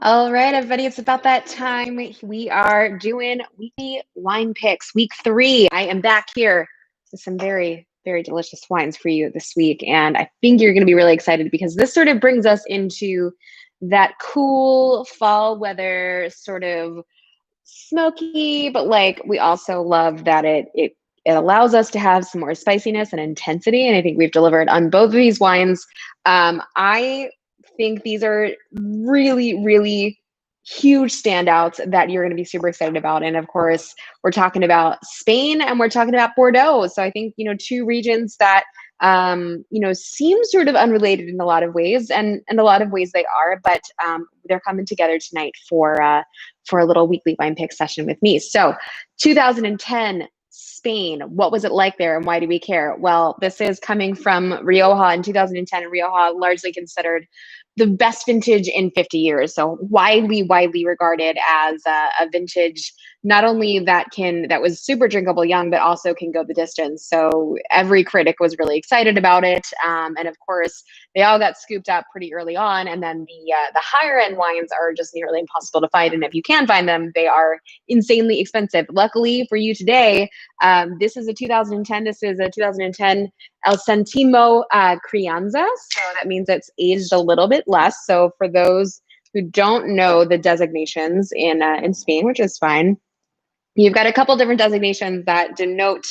All right, everybody, it's about that time. We are doing weekly wine picks, week 3. I am back here with some very, very delicious wines for you this week. And I think you're going to be really excited because this sort of brings us into that cool fall weather, sort of smoky, but like we also love that it allows us to have some more spiciness and intensity. And I think we've delivered on both of these wines. I think these are really, really huge standouts that you're going to be super excited about. And of course, we're talking about Spain and we're talking about Bordeaux. So I think, two regions that seem sort of unrelated in a lot of ways, and in a lot of ways they are, but they're coming together tonight for a little weekly wine pick session with me. So 2010 Spain, what was it like there and why do we care? Well, this is coming from Rioja in 2010, and Rioja largely considered the best vintage in 50 years. So widely regarded as a vintage, not only that was super drinkable young, but also can go the distance. So every critic was really excited about it. And of course, they all got scooped up pretty early on. And then the higher end wines are just nearly impossible to find. And if you can find them, they are insanely expensive. Luckily for you today, this is a 2010. This is a 2010 El Centimo Crianza. So that means it's aged a little bit less. So for those who don't know the designations in Spain, which is fine, you've got a couple different designations that denote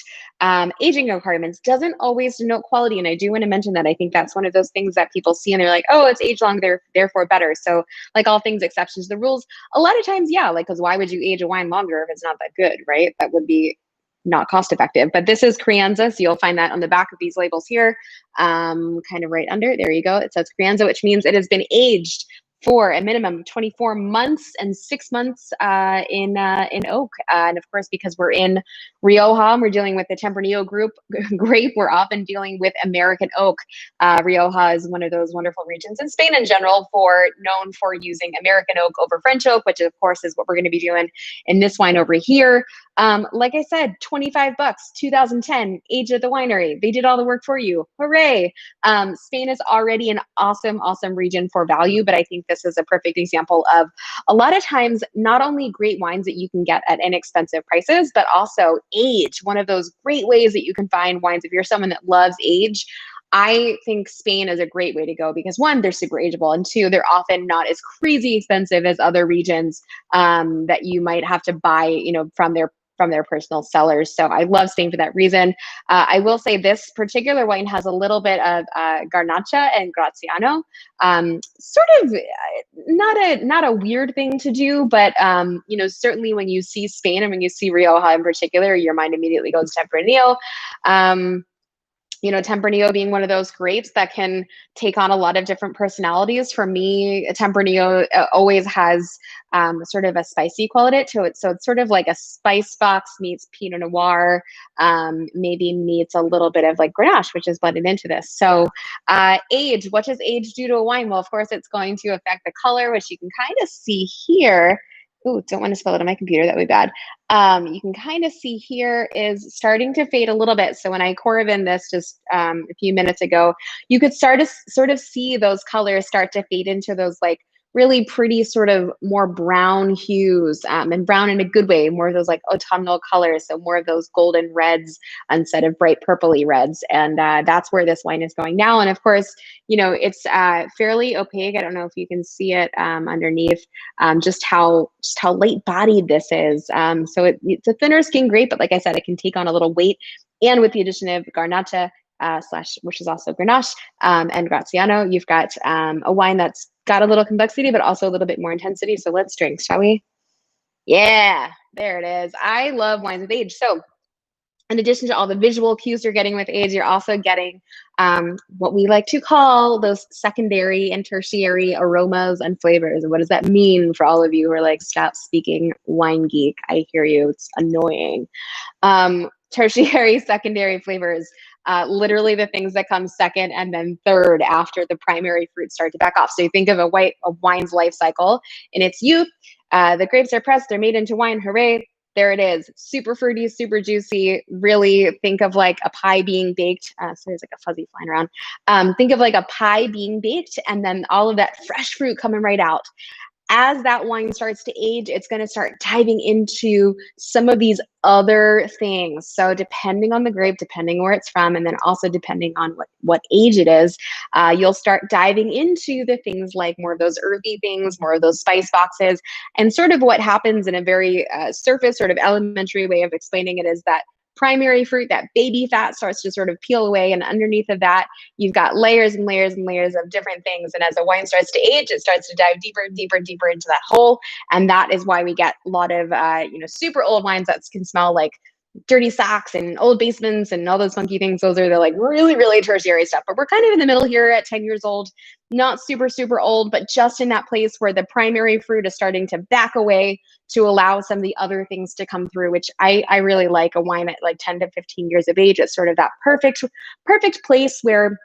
aging requirements. Doesn't always denote quality. And I do want to mention that I think that's one of those things that people see and they're like, oh, it's aged long, therefore better. So like all things, exceptions to the rules. A lot of times, yeah, like, because why would you age a wine longer if it's not that good, right? That would be not cost effective. But this is Crianza, so you'll find that on the back of these labels here, kind of right under. There you go. It says Crianza, which means it has been aged for a minimum of 24 months and 6 months in oak. And of course, because we're in Rioja and we're dealing with the Tempranillo grape, we're often dealing with American oak. Rioja is one of those wonderful regions in Spain in general known for using American oak over French oak, which of course is what we're going to be doing in this wine over here. Like I said, 25 bucks, 2010, age at the winery. They did all the work for you. Hooray. Spain is already an awesome region for value, but I think this is a perfect example of a lot of times not only great wines that you can get at inexpensive prices, but also age. One of those great ways that you can find wines if you're someone that loves age. I think Spain is a great way to go because one, they're super ageable, and two, they're often not as crazy expensive as other regions that you might have to buy, from their personal sellers. So I love Spain for that reason. I will say this particular wine has a little bit of Garnacha and Graziano. Sort of not a weird thing to do, but certainly when you see Spain and when you see Rioja in particular, your mind immediately goes to Tempranillo. Tempranillo being one of those grapes that can take on a lot of different personalities. For me, Tempranillo always has sort of a spicy quality to it. So it's sort of like a spice box meets Pinot Noir, maybe meets a little bit of like Grenache, which is blended into this. So age, what does age do to a wine? Well, of course, it's going to affect the color, which you can kind of see here. Ooh, don't want to spell it on my computer. That would be bad. You can kind of see here is starting to fade a little bit. So when I Coravin this just a few minutes ago, you could start to sort of see those colors start to fade into those like really pretty sort of more brown hues, and brown in a good way, more of those like autumnal colors. So more of those golden reds instead of bright purpley reds. And that's where this wine is going now. And of course, it's fairly opaque. I don't know if you can see it underneath, just how light bodied this is. So it's a thinner skin grape, but like I said, it can take on a little weight. And with the addition of Garnacha, which is also Grenache, and Graziano, you've got a wine that's got a little complexity, but also a little bit more intensity. So let's drink, shall we? Yeah, there it is. I love wines with age. So in addition to all the visual cues you're getting with age, you're also getting what we like to call those secondary and tertiary aromas and flavors. And what does that mean for all of you who are like, stop speaking wine geek? I hear you. It's annoying. Tertiary, secondary flavors, literally the things that come second and then third after the primary fruits start to back off. So you think of a wine's life cycle in its youth. The grapes are pressed, they're made into wine. Hooray. There it is. Super fruity, super juicy. Really think of like a pie being baked. So there's like a fuzzy flying around. Think of like a pie being baked and then all of that fresh fruit coming right out. as that wine starts to age, it's going to start diving into some of these other things. So depending on the grape, depending where it's from, and then also depending on what age it is, you'll start diving into the things like more of those earthy things, more of those spice boxes. And sort of what happens in a very surface, sort of elementary way of explaining it is that primary fruit, that baby fat starts to sort of peel away, and underneath of that, you've got layers and layers and layers of different things. And as a wine starts to age, it starts to dive deeper and deeper and deeper into that hole. And that is why we get a lot of, super old wines that can smell like dirty socks and old basements and all those funky things. Those are the like really, really tertiary stuff. But we're kind of in the middle here at 10 years old, not super, super old, but just in that place where the primary fruit is starting to back away to allow some of the other things to come through, which I really like. A wine at like 10 to 15 years of age. It's sort of that perfect place where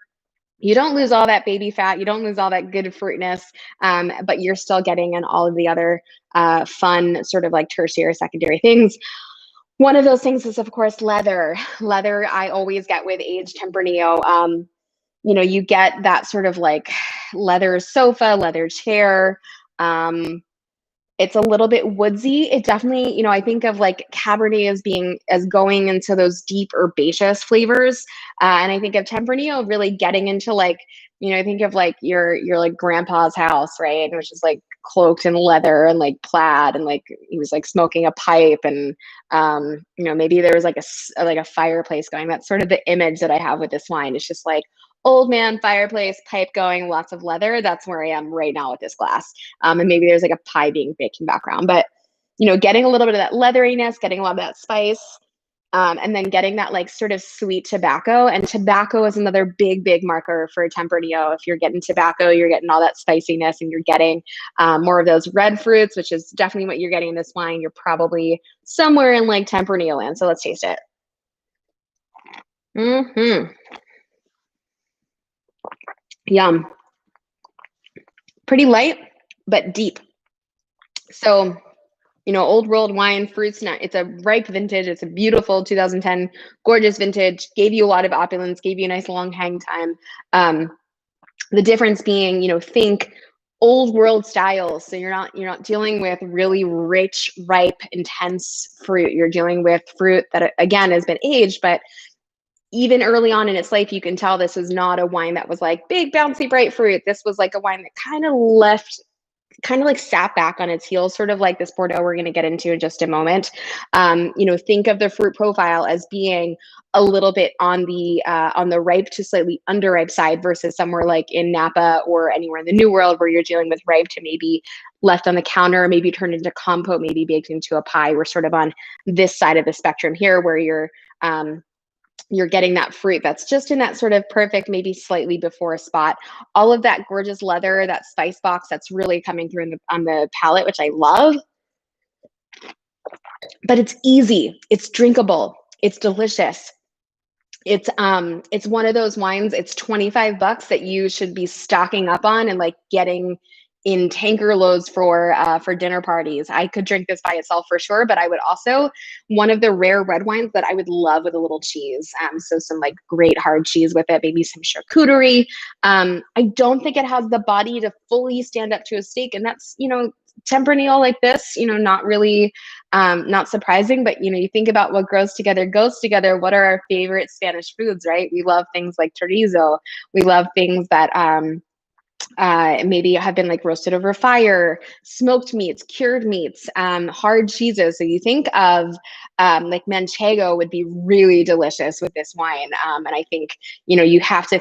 you don't lose all that baby fat, you don't lose all that good fruitiness, but you're still getting in all of the other fun sort of like tertiary, secondary things. One of those things is, of course, leather. Leather I always get with aged Tempranillo. You get that sort of like leather sofa, leather chair. It's a little bit woodsy. It definitely, I think of like Cabernet as going into those deep herbaceous flavors. And I think of Tempranillo really getting into like, I think of like your like grandpa's house, right? Which is like cloaked in leather and like plaid, and like he was like smoking a pipe, and maybe there was like a fireplace going. That's sort of the image that I have with this wine. It's just like old man, fireplace, pipe going, lots of leather. That's where I am right now with this glass. And maybe there's like a pie being baked in the background, but getting a little bit of that leatheriness, getting a lot of that spice, and then getting that like sort of sweet tobacco. And tobacco is another big, big marker for Tempranillo. If you're getting tobacco, you're getting all that spiciness, and you're getting more of those red fruits, which is definitely what you're getting in this wine. You're probably somewhere in like Tempranillo land. So let's taste it. Yum. Pretty light, but deep. So, old world wine, fruits, it's a ripe vintage. It's a beautiful 2010, gorgeous vintage, gave you a lot of opulence, gave you a nice long hang time. The difference being, think old world styles. So you're not dealing with really rich, ripe, intense fruit. You're dealing with fruit that, again, has been aged, but even early on in its life, you can tell this was not a wine that was like big, bouncy, bright fruit. This was like a wine that kind of like sat back on its heels, sort of like this Bordeaux we're going to get into in just a moment. Think of the fruit profile as being a little bit on the ripe to slightly underripe side, versus somewhere like in Napa or anywhere in the New World where you're dealing with ripe to maybe left on the counter, maybe turned into compote, maybe baked into a pie. We're sort of on this side of the spectrum here, where you're getting that fruit that's just in that sort of perfect, maybe slightly before spot. All of that gorgeous leather, that spice box, that's really coming through on the palate, which I love. But it's easy, it's drinkable, it's delicious. It's one of those wines, it's $25 that you should be stocking up on and like getting in tanker loads for dinner parties. I could drink this by itself for sure, but I would also, one of the rare red wines that I would love with a little cheese. So some like great hard cheese with it, maybe some charcuterie. I don't think it has the body to fully stand up to a steak, and that's, Tempranillo like this, not really, not surprising, but you think about what grows together goes together. What are our favorite Spanish foods, right? We love things like chorizo. We love things that, maybe have been like roasted over fire, smoked meats, cured meats, hard cheeses. So you think of like manchego would be really delicious with this wine. And I think, you have to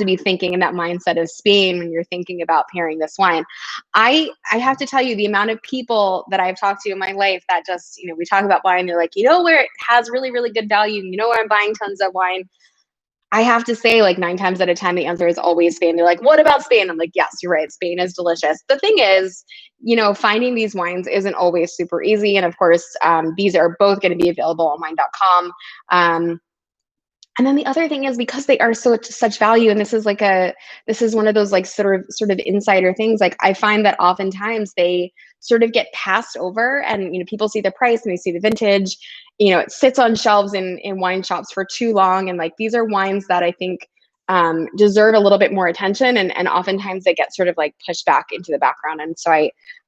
be thinking in that mindset of Spain when you're thinking about pairing this wine. I have to tell you, the amount of people that I've talked to in my life that just, we talk about wine, they're like, where it has really, really good value, where I'm buying tons of wine. I have to say, like 9 times out of 10, the answer is always Spain. They're like, what about Spain? I'm like, yes, you're right. Spain is delicious. The thing is, finding these wines isn't always super easy. And of course, these are both going to be available on wine.com. And then the other thing is, because they are such value, and this is one of those like sort of insider things. Like I find that oftentimes they sort of get passed over, and people see the price and they see the vintage. It sits on shelves in wine shops for too long, and like these are wines that I think deserve a little bit more attention, and oftentimes they get sort of like pushed back into the background. And so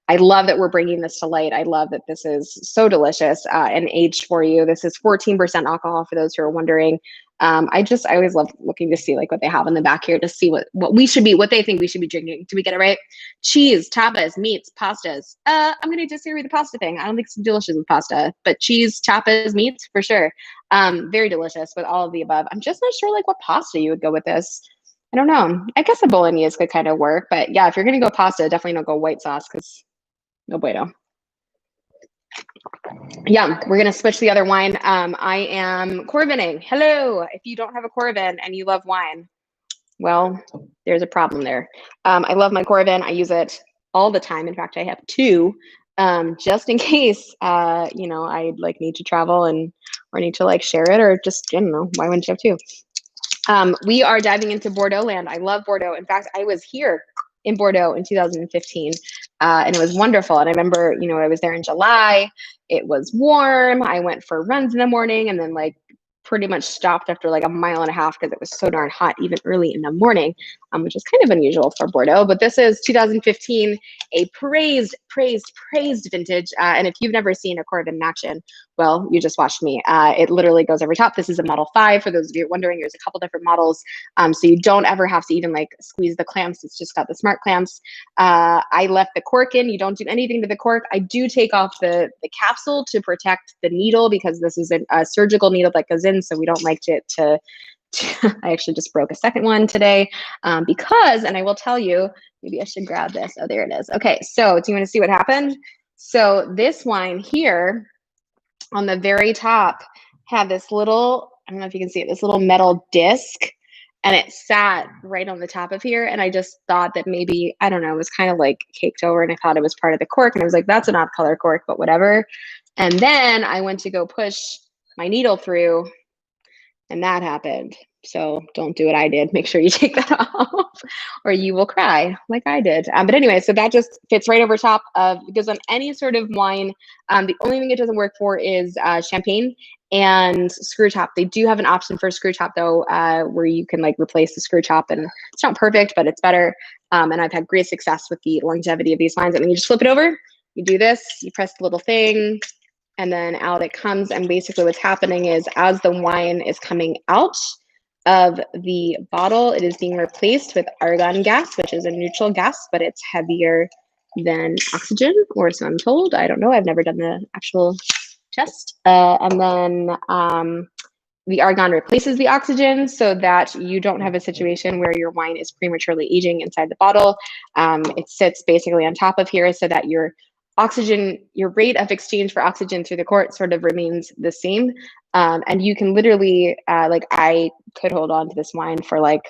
I love that we're bringing this to light. I love that this is so delicious and aged for you. This is 14% alcohol for those who are wondering. I always love looking to see like what they have in the back here to see what what they think we should be drinking. Do we get it right? Cheese, tapas, meats, pastas. I'm going to disagree with the pasta thing. I don't think it's delicious with pasta, but cheese, tapas, meats for sure. Very delicious with all of the above. I'm just not sure like what pasta you would go with this. I don't know. I guess a bolognese could kind of work, but yeah, if you're going to go pasta, definitely don't go white sauce because no bueno. Yeah, we're going to switch the other wine. I am Coravining. Hello. If you don't have a Coravin and you love wine, well, there's a problem there. I love my Coravin. I use it all the time. In fact, I have two, just in case, you know, I like need to travel or need to like share it, or just, I don't know, why wouldn't you have two? We are diving into Bordeaux land. I love Bordeaux. In fact, I was here in Bordeaux in 2015, and it was wonderful. And I remember, you know, I was there in July. It was warm. I went for runs in the morning and then like pretty much stopped after like a mile and a half because it was so darn hot even early in the morning, which is kind of unusual for Bordeaux. But this is 2015, a praised vintage. And if you've never seen a Coravin in action, well, you just watched me. It literally goes over top. This is a Model 5. For those of you wondering, there's a couple different models. So you don't ever have to even like squeeze the clamps. It's just got the smart clamps. I left the cork in. You don't do anything to the cork. I do take off the capsule to protect the needle because this is a surgical needle that goes in. So we don't like to I actually just broke a second one today because, and I will tell you, maybe I should grab this. Oh, there it is. Okay, so do you want to see what happened? So this wine here on the very top had this little, I don't know if you can see it, this little metal disc, and it sat right on the top of here. And I just thought that maybe, I don't know, it was kind of like caked over, and I thought it was part of the cork. And I was like, that's an off color cork, but whatever. And then I went to go push my needle through, and that happened. So don't do what I did. Make sure you take that off or you will cry like I did. But anyway, so that just fits right over top of, it goes on any sort of wine. The only thing it doesn't work for is champagne and screw top. They do have an option for screw top though, where you can like replace the screw top, and it's not perfect, but it's better. And I've had great success with the longevity of these wines. And then you just flip it over, you do this, you press the little thing, and then out it comes. And basically what's happening is as the wine is coming out of the bottle, it is being replaced with argon gas, which is a neutral gas, but it's heavier than oxygen, or so I'm told. I don't know. I've never done the actual test. And then the argon replaces the oxygen so that you don't have a situation where your wine is prematurely aging inside the bottle. It sits basically on top of here so that your oxygen, your rate of exchange for oxygen through the cork sort of remains the same. And you can literally, like I could hold on to this wine for like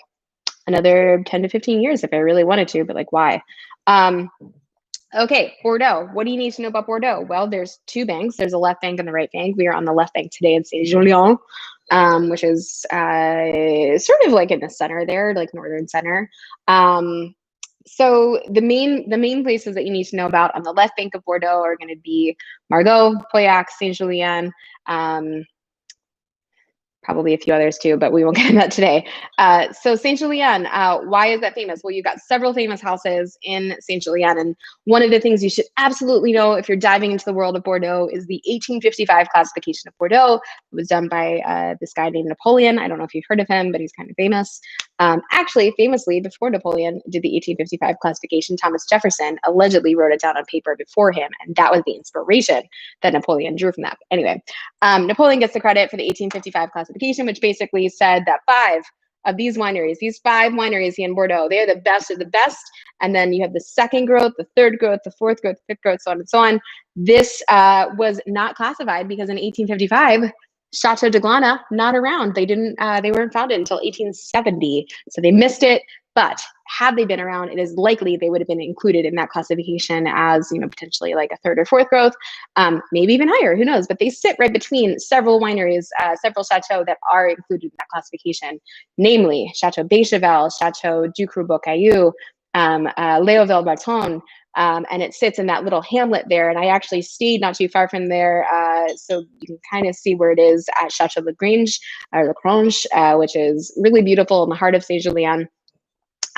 another 10 to 15 years if I really wanted to, but like why? Okay, Bordeaux. What do you need to know about Bordeaux? Well, there's two banks. There's a left bank and the right bank. We are on the left bank today in Saint-Julien, which is sort of like in the center there, like northern center. So the main places that you need to know about on the left bank of Bordeaux are going to be Margaux, Pauillac, Saint-Julien, probably a few others too, but we won't get into that today. So Saint-Julien, why is that famous? Well, you've got several famous houses in Saint-Julien, and one of the things you should absolutely know if you're diving into the world of Bordeaux is the 1855 classification of Bordeaux. It was done by this guy named Napoleon. I don't know if you've heard of him, but he's kind of famous. Actually, famously, before Napoleon did the 1855 classification, Thomas Jefferson allegedly wrote it down on paper before him, and that was the inspiration that Napoleon drew from that. Anyway, Napoleon gets the credit for the 1855 classification, which basically said that these five wineries in Bordeaux, they are the best of the best. And then you have the second growth, the third growth, the fourth growth, fifth growth, so on and so on. This was not classified because in 1855, Chateau de Glana, not around. They weren't founded until 1870. So they missed it. But had they been around, it is likely they would have been included in that classification as, you know, potentially like a third or fourth growth, maybe even higher, who knows? But they sit right between several wineries, several chateaux that are included in that classification, namely Chateau Bechevel, Chateau Ducreux-Beaucaillou, Léoville-Breton, and it sits in that little hamlet there. And I actually stayed not too far from there, so you can kind of see where it is at Chateau Lagrange, which is really beautiful in the heart of Saint-Julien.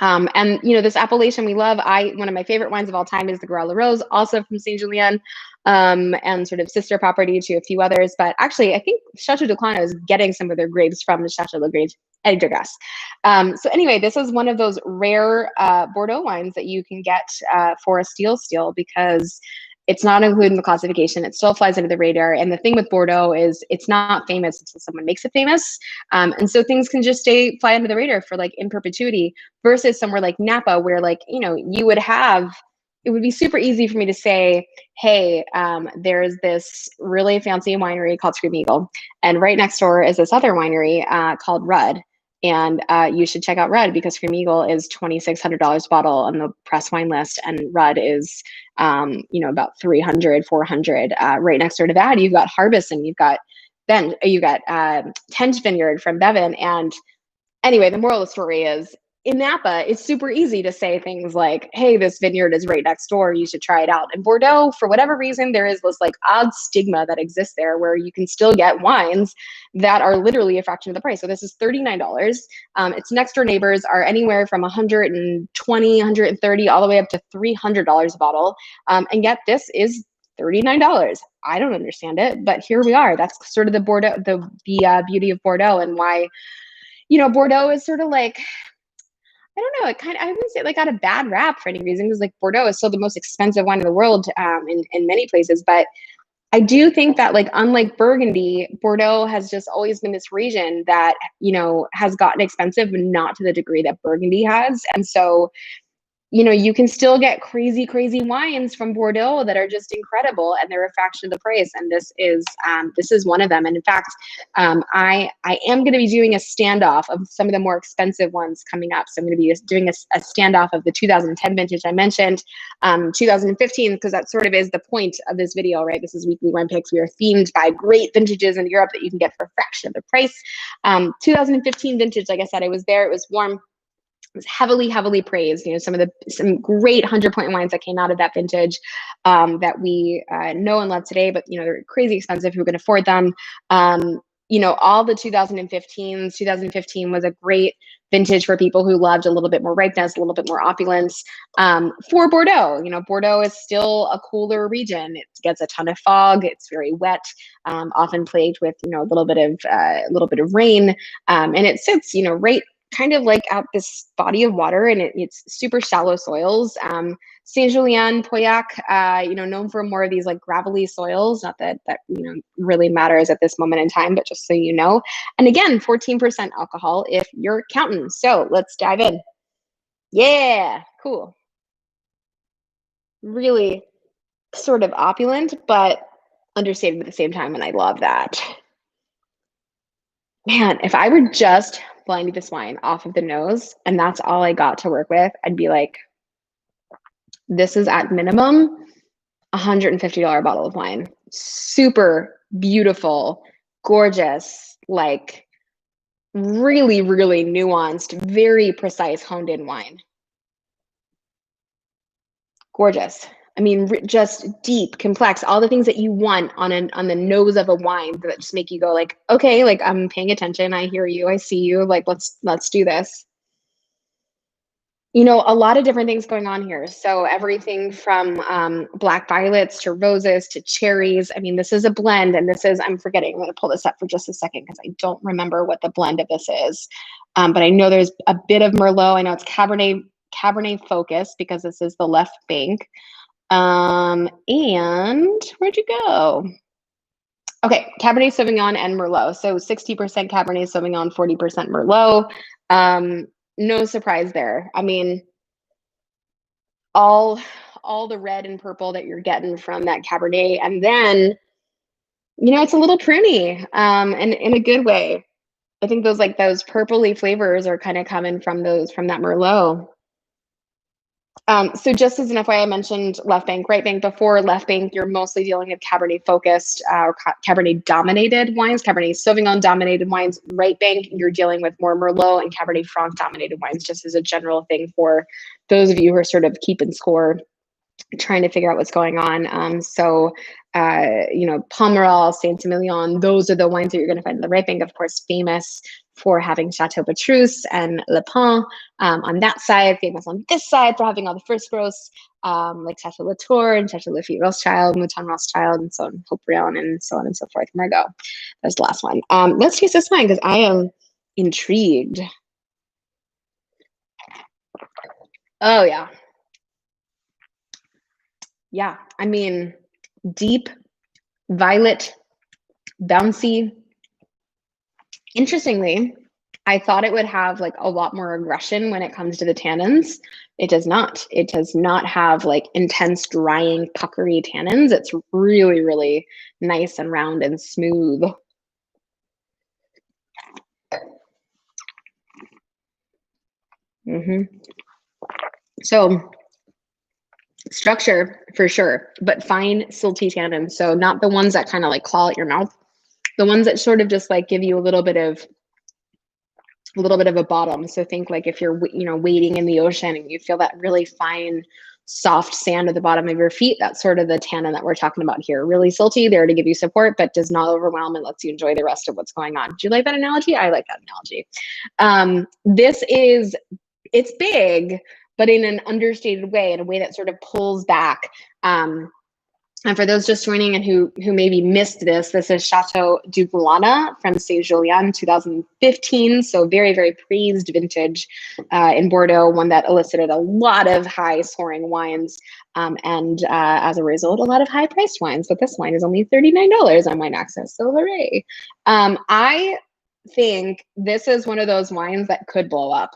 And this appellation we love. One of my favorite wines of all time is the Grand Rose, also from Saint Julien, and sort of sister property to a few others. But actually, I think Chateau de Clano is getting some of their grapes from the Chateau de Grange Egdegas. So anyway, this is one of those rare Bordeaux wines that you can get for a steal because it's not included in the classification. It still flies under the radar. And the thing with Bordeaux is it's not famous until someone makes it famous. And so things can just fly under the radar for like in perpetuity, versus somewhere like Napa, where like, it would be super easy for me to say, hey, there's this really fancy winery called Scream Eagle, and right next door is this other winery called Rudd. And you should check out Rudd because Scream Eagle is $2,600 a bottle on the press wine list, and Rudd is, about 300, 400. Right next door to that, you've got Harbison, you've got Tench Vineyard from Bevan. And anyway, the moral of the story is, in Napa, it's super easy to say things like, hey, this vineyard is right next door, you should try it out. In Bordeaux, for whatever reason, there is this like odd stigma that exists there where you can still get wines that are literally a fraction of the price. So this is $39. Its next door neighbors are anywhere from $120, $130, all the way up to $300 a bottle. And yet this is $39. I don't understand it, but here we are. That's sort of the Bordeaux, the beauty of Bordeaux, and why, Bordeaux is sort of like, I don't know, I wouldn't say like got a bad rap for any reason, because like Bordeaux is still the most expensive wine in the world in many places. But I do think that, like, unlike Burgundy, Bordeaux has just always been this region that, has gotten expensive, but not to the degree that Burgundy has. And so, you can still get crazy, crazy wines from Bordeaux that are just incredible, and they're a fraction of the price. And this is one of them. And in fact, I am going to be doing a standoff of some of the more expensive ones coming up. So I'm going to be doing a standoff of the 2010 vintage I mentioned, 2015, because that sort of is the point of this video, right? This is Weekly Wine Picks. We are themed by great vintages in Europe that you can get for a fraction of the price. 2015 vintage, like I said, I was there. It was warm. Was heavily, heavily praised. Some great 100-point wines that came out of that vintage that we know and love today, but they're crazy expensive. Who can afford them? All the 2015s. 2015 was a great vintage for people who loved a little bit more ripeness, a little bit more opulence. For Bordeaux, Bordeaux is still a cooler region. It gets a ton of fog. It's very wet, often plagued with a little bit of rain, and it sits right kind of like out this body of water, and it's super shallow soils. Saint Julien, Pauillac, known for more of these like gravelly soils. Not that really matters at this moment in time, but just so you know. And again, 14% alcohol if you're counting. So let's dive in. Yeah, cool. Really sort of opulent, but understated at the same time, and I love that. Man, if I were just blinding this wine off of the nose and that's all I got to work with, I'd be like, this is at minimum $150 bottle of wine. Super beautiful, gorgeous, like really, really nuanced, very precise, honed in wine. Gorgeous. I mean, just deep, complex, all the things that you want on the nose of a wine that just make you go like, okay, like I'm paying attention. I hear you. I see you. Like, let's do this. A lot of different things going on here. So everything from black violets to roses to cherries. I mean, this is a blend, and I'm forgetting. I'm going to pull this up for just a second because I don't remember what the blend of this is. But I know there's a bit of Merlot. I know it's Cabernet focused because this is the left bank. And where'd you go? Okay, Cabernet Sauvignon and Merlot. So 60% Cabernet Sauvignon, 40% Merlot. No surprise there. I mean, all the red and purple that you're getting from that Cabernet, and then it's a little pruny, and in a good way. I think those purpley flavors are kind of coming from that Merlot. So just as an FYI, I mentioned left bank, right bank before. Left bank, you're mostly dealing with Cabernet focused or Cabernet dominated wines, Cabernet Sauvignon dominated wines. Right bank, you're dealing with more Merlot and Cabernet Franc dominated wines, just as a general thing for those of you who are sort of keeping score, trying to figure out what's going on. So Pomerol, Saint-Emilion, those are the wines that you're going to find in the right bank, of course, famous for having Chateau Petrus and Le Pen on that side, famous on this side for having all the first gross, like Chateau Latour and Chateau Lafite Rothschild, Mouton Rothschild, and so on, Hope Brion, and so on and so forth. Margot, that's the last one. Let's taste this wine because I am intrigued. Oh yeah. Yeah, I mean, deep, violet, bouncy. Interestingly, I thought it would have like a lot more aggression when it comes to the tannins. It does not. It does not have like intense, drying, puckery tannins. It's really, really nice and round and smooth. So structure for sure, but fine silty tannins. So not the ones that kind of like claw at your mouth. The ones that sort of just like give you a little bit of a bottom. So think like if you're, wading in the ocean and you feel that really fine, soft sand at the bottom of your feet, that's sort of the tannin that we're talking about here. Really silty, there to give you support, but does not overwhelm and lets you enjoy the rest of what's going on. Do you like that analogy? I like that analogy. It's big, but in an understated way, in a way that sort of pulls back. And for those just joining and who maybe missed this is Chateau du Boulana from Saint-Julien 2015. So very, very praised vintage in Bordeaux, one that elicited a lot of high soaring wines. And as a result, a lot of high priced wines. But this wine is only $39 on Wine Access. So hooray. I think this is one of those wines that could blow up.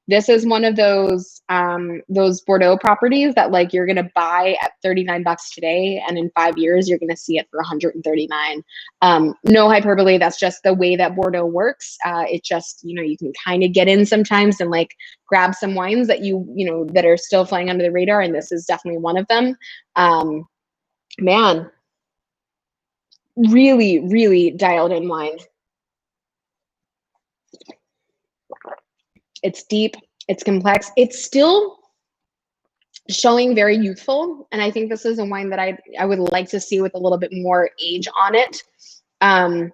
This is one of those Bordeaux properties that like you're gonna buy at $39 today, and in 5 years you're gonna see it for $139. No hyperbole. That's just the way that Bordeaux works. It just you can kind of get in sometimes and like grab some wines that that are still flying under the radar, and this is definitely one of them. Man, really, really dialed in wine. It's deep, it's complex. It's still showing very youthful. And I think this is a wine that I would like to see with a little bit more age on it. But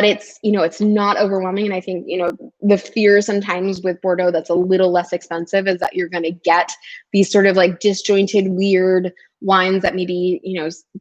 it's, it's not overwhelming. And I think, the fear sometimes with Bordeaux that's a little less expensive is that you're going to get these sort of like disjointed, weird wines that maybe,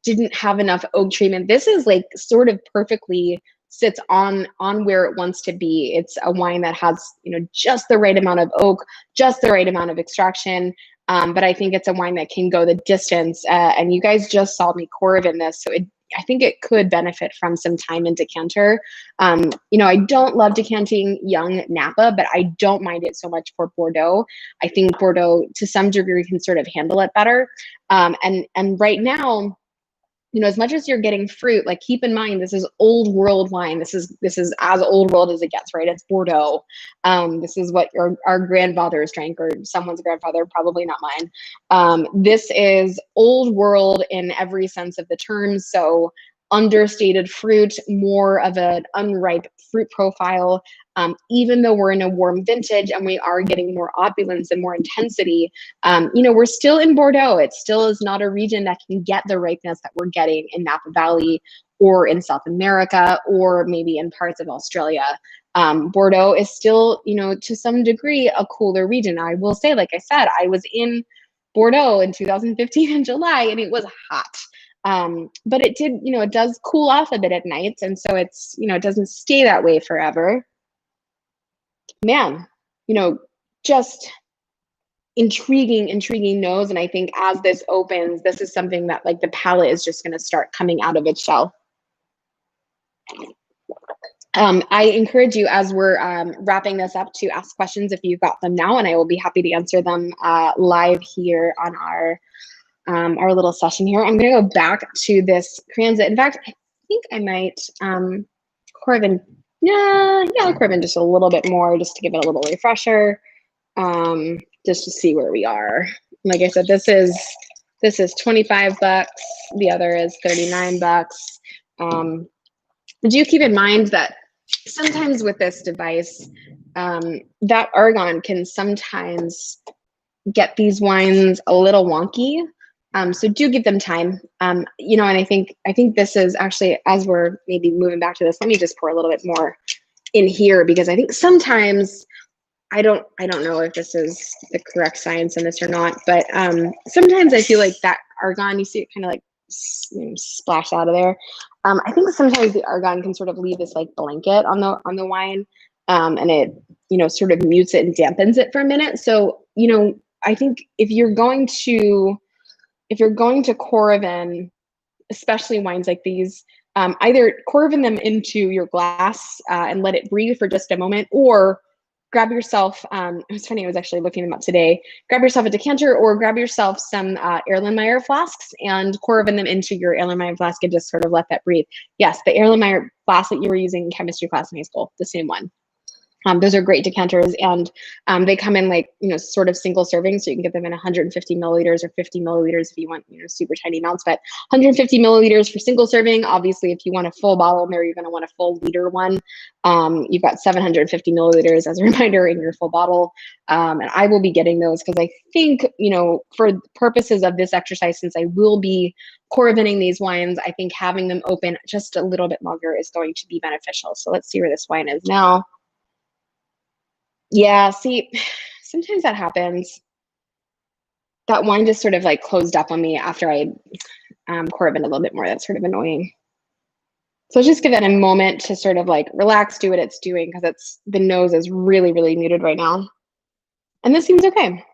didn't have enough oak treatment. This is like sort of perfectly sits on where it wants to be. It's a wine that has, just the right amount of oak, just the right amount of extraction. But I think it's a wine that can go the distance. And you guys just saw me Coravin this, so I think it could benefit from some time in decanter. I don't love decanting young Napa, but I don't mind it so much for Bordeaux. I think Bordeaux, to some degree, can sort of handle it better. And right now, as much as you're getting fruit, like keep in mind, this is old world wine. This is as old world as it gets, right? It's Bordeaux. This is what our grandfathers drank, or someone's grandfather, probably not mine. This is old world in every sense of the term. So understated fruit, more of an unripe fruit profile. Even though we're in a warm vintage and we are getting more opulence and more intensity, we're still in Bordeaux. It still is not a region that can get the ripeness that we're getting in Napa Valley or in South America or maybe in parts of Australia. Bordeaux is still, to some degree, a cooler region. I will say, like I said, I was in Bordeaux in 2015 in July and it was hot. But it did, it does cool off a bit at nights. And so it's, it doesn't stay that way forever. Man, just intriguing nose. And I think as this opens, this is something that like the palate is just going to start coming out of its shell. I encourage you, as we're wrapping this up, to ask questions if you've got them now, and I will be happy to answer them live here on our little session here. I'm going to go back to this Crianza. In fact, I think I might Coravin. Yeah, Coravin just a little bit more, just to give it a little refresher, just to see where we are. Like I said, this is $25. The other is $39. Do keep in mind that sometimes with this device, that argon can sometimes get these wines a little wonky. So do give them time. And I think this is actually, as we're maybe moving back to this, let me just pour a little bit more in here, because I think sometimes, I don't know if this is the correct science in this or not, but sometimes I feel like that argon, you see it kind of like splash out of there. I think sometimes the argon can sort of leave this like blanket on the wine, and it, sort of mutes it and dampens it for a minute. So, I think if you're going to Coravin, especially wines like these, either Coravin them into your glass and let it breathe for just a moment, or grab yourself, it was funny, I was actually looking them up today, grab yourself a decanter or grab yourself some Erlenmeyer flasks and Coravin them into your Erlenmeyer flask and just sort of let that breathe. Yes, the Erlenmeyer flask that you were using in chemistry class in high school, the same one. Those are great decanters, and they come in like, sort of single serving. So you can get them in 150 milliliters or 50 milliliters if you want, super tiny amounts, but 150 milliliters for single serving. Obviously, if you want a full bottle in there, you're going to want a full liter one. You've got 750 milliliters as a reminder in your full bottle. And I will be getting those because I think, for purposes of this exercise, since I will be Coravining these wines, I think having them open just a little bit longer is going to be beneficial. So let's see where this wine is now. Yeah, see, sometimes that happens. That wine just sort of like closed up on me after I Coravin a little bit more. That's sort of annoying. So just give it a moment to sort of like relax, do what it's doing, because the nose is really, really muted right now. And this seems okay.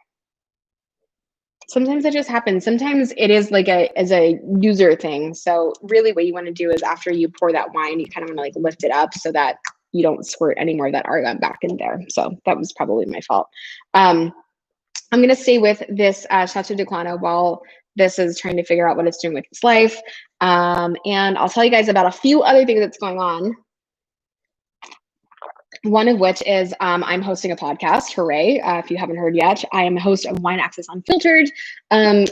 Sometimes it just happens. Sometimes it is like as a user thing. So really what you want to do is after you pour that wine, you kind of want to like lift it up so that you don't squirt any more of that argon back in there. So that was probably my fault. I'm going to stay with this Chateau de Clano while this is trying to figure out what it's doing with its life. And I'll tell you guys about a few other things that's going on. One of which is I'm hosting a podcast. Hooray. If you haven't heard yet, I am a host of Wine Access Unfiltered. And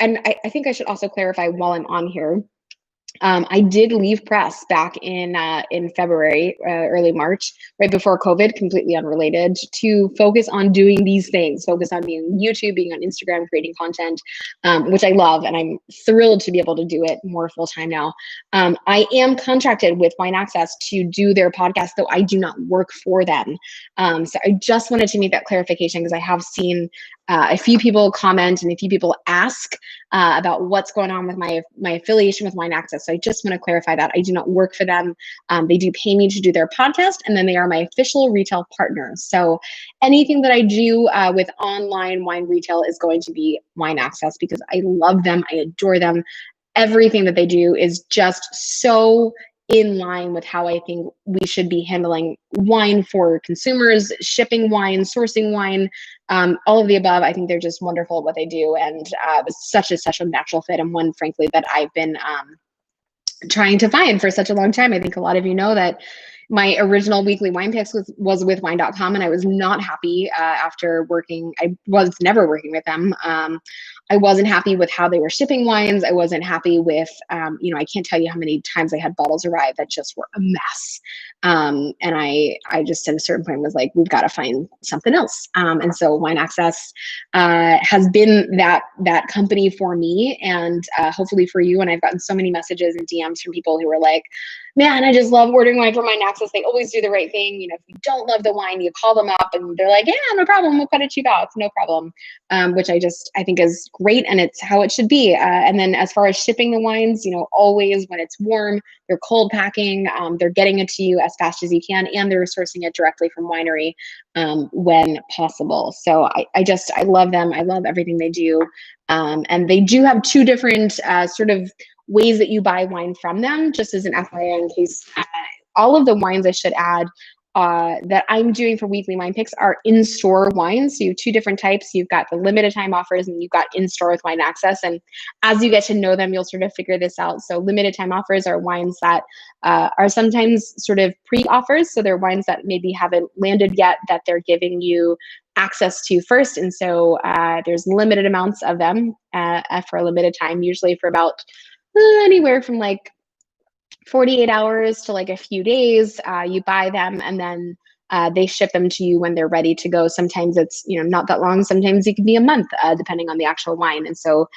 I think I should also clarify while I'm on here, I did leave press back in February, early March, right before COVID, completely unrelated, to focus on doing these things, focus on being on YouTube, being on Instagram, creating content, which I love, and I'm thrilled to be able to do it more full time now. I am contracted with Wine Access to do their podcast, though I do not work for them. So I just wanted to make that clarification because I have seen a few people comment and a few people ask about what's going on with my affiliation with Wine Access. So I just want to clarify that I do not work for them. They do pay me to do their podcast, and then they are my official retail partner. So anything that I do with online wine retail is going to be Wine Access because I love them. I adore them. Everything that they do is just so in line with how I think we should be handling wine for consumers, shipping wine, sourcing wine, all of the above. I think they're just wonderful at what they do, and it's such a natural fit, and one, frankly, that I've been trying to find for such a long time. I think a lot of you know that my original weekly wine picks was with wine.com, and I was not happy after working. I was never working with them. I wasn't happy with how they were shipping wines. I wasn't happy with, I can't tell you how many times I had bottles arrive that just were a mess. And I just at a certain point was like, we've got to find something else. And so Wine Access has been that company for me, and hopefully for you. And I've gotten so many messages and DMs from people who were like, man, I just love ordering wine from Wine Access. They always do the right thing. If you don't love the wine, you call them up and they're like, yeah, no problem. We'll cut it cheap out. It's no problem. Which I think is great, and it's how it should be. And then as far as shipping the wines, always when it's warm, they're cold packing, they're getting it to you as fast as you can, and they're sourcing it directly from winery when possible. So I love them. I love everything they do. And they do have two different sort of ways that you buy wine from them, just as an FYI, in case all of the wines, I should add, that I'm doing for weekly wine picks are in-store wines. So you have two different types. You've got the limited time offers, and you've got in-store with Wine Access. And as you get to know them, you'll sort of figure this out. So limited time offers are wines that are sometimes sort of pre-offers. So they're wines that maybe haven't landed yet that they're giving you access to first. And so there's limited amounts of them for a limited time, usually for about anywhere from like 48 hours to like a few days. You buy them, and then They ship them to you when they're ready to go. Sometimes it's, not that long. Sometimes it can be a month, depending on the actual wine. And so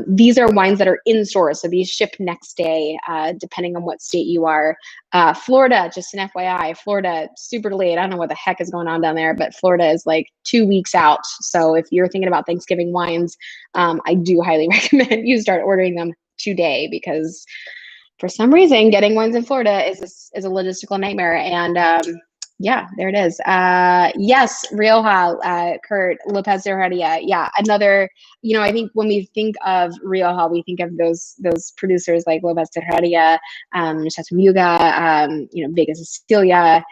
these are wines that are in store. So these ship next day, depending on what state you are. Florida, just an FYI, Florida, super delayed. I don't know what the heck is going on down there, but Florida is like 2 weeks out. So if you're thinking about Thanksgiving wines, I do highly recommend you start ordering them today, because for some reason getting wines in Florida is a logistical nightmare. And yeah, there it is. Yes, Rioja, Kurt, Lopez de Heredia. Yeah, another, I think when we think of Rioja, we think of those producers like Lopez de Heredia, Chateauneuf, Vega Sicilia.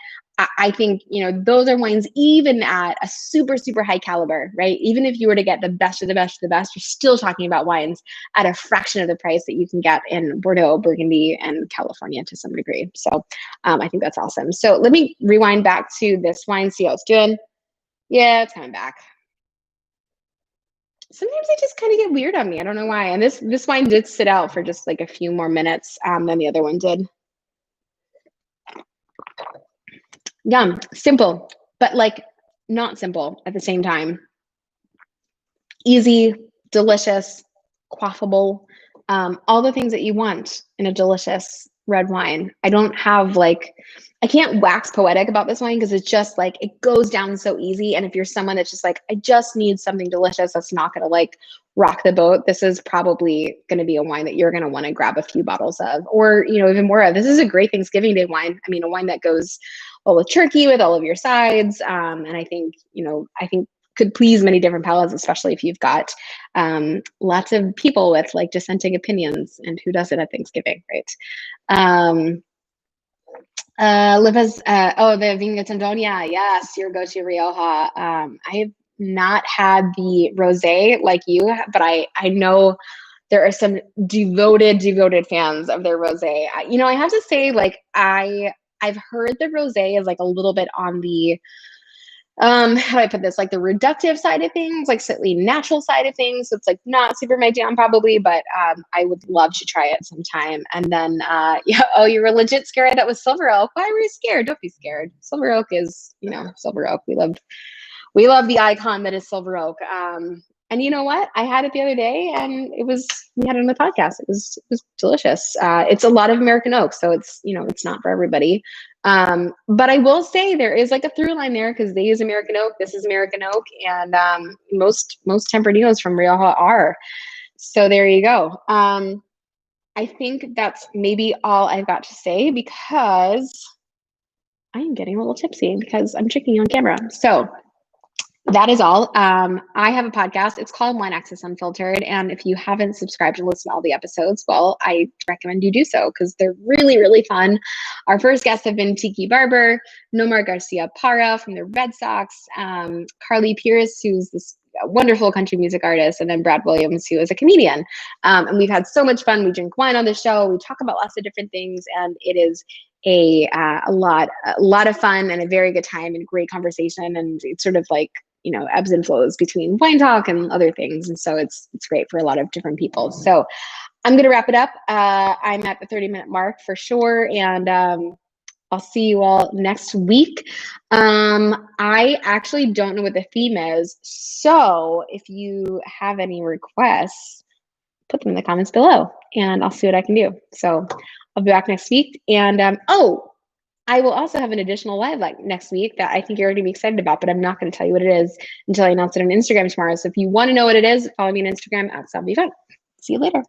I think, those are wines even at a super, super high caliber, right? Even if you were to get the best of the best of the best, you're still talking about wines at a fraction of the price that you can get in Bordeaux, Burgundy, and California to some degree. So I think that's awesome. So let me rewind back to this wine, see how it's doing. Yeah, it's coming back. Sometimes they just kind of get weird on me. I don't know why. And this wine did sit out for just like a few more minutes than the other one did. Yum, simple, but like not simple at the same time. Easy, delicious, quaffable, all the things that you want in a delicious red wine. I can't wax poetic about this wine because it's just like, it goes down so easy. And if you're someone that's just like, I just need something delicious that's not going to like rock the boat, this is probably going to be a wine that you're going to want to grab a few bottles of, or, even more of. This is a great Thanksgiving Day wine. I mean, a wine that goes well with turkey, with all of your sides. And I think, could please many different palates, especially if you've got lots of people with like dissenting opinions, and who doesn't at Thanksgiving, right? The Vinga Tondonia, yes, your go-to Rioja. I have not had the rosé like you, but I know there are some devoted fans of their rosé. I have to say, like, I've heard the rosé is like a little bit on the how do I put this, like the reductive side of things, like slightly natural side of things. So it's like not super my jam probably, but I would love to try it sometime. And then oh, you were legit scared that was Silver Oak. Why were you scared? Don't be scared. Silver Oak is, Silver Oak. We love the icon that is Silver Oak. And you know what? I had it the other day, and we had it on the podcast. It was delicious. It's a lot of American oak, so it's, it's not for everybody. But I will say there is like a through line there, because they use American oak. This is American oak, and most Temperadinos from Rioja are. So there you go. I think that's maybe all I've got to say, because I am getting a little tipsy because I'm drinking on camera. So that is all. I have a podcast. It's called Wine Access Unfiltered. And if you haven't subscribed and listened to all the episodes, well, I recommend you do so, because they're really, really fun. Our first guests have been Tiki Barber, Nomar Garcia Parra from the Red Sox, Carly Pierce, who's this wonderful country music artist, and then Brad Williams, who is a comedian. And we've had so much fun. We drink wine on the show. We talk about lots of different things, and it is a lot of fun and a very good time and great conversation. And it's sort of like, ebbs and flows between wine talk and other things. And so it's great for a lot of different people. So I'm going to wrap it up. I'm at the 30-minute mark for sure. And I'll see you all next week. I actually don't know what the theme is. So if you have any requests, put them in the comments below, and I'll see what I can do. So I'll be back next week. And I will also have an additional live next week that I think you're going to be excited about, but I'm not going to tell you what it is until I announce it on Instagram tomorrow. So if you want to know what it is, follow me on Instagram at SOMMVIVANT. See you later.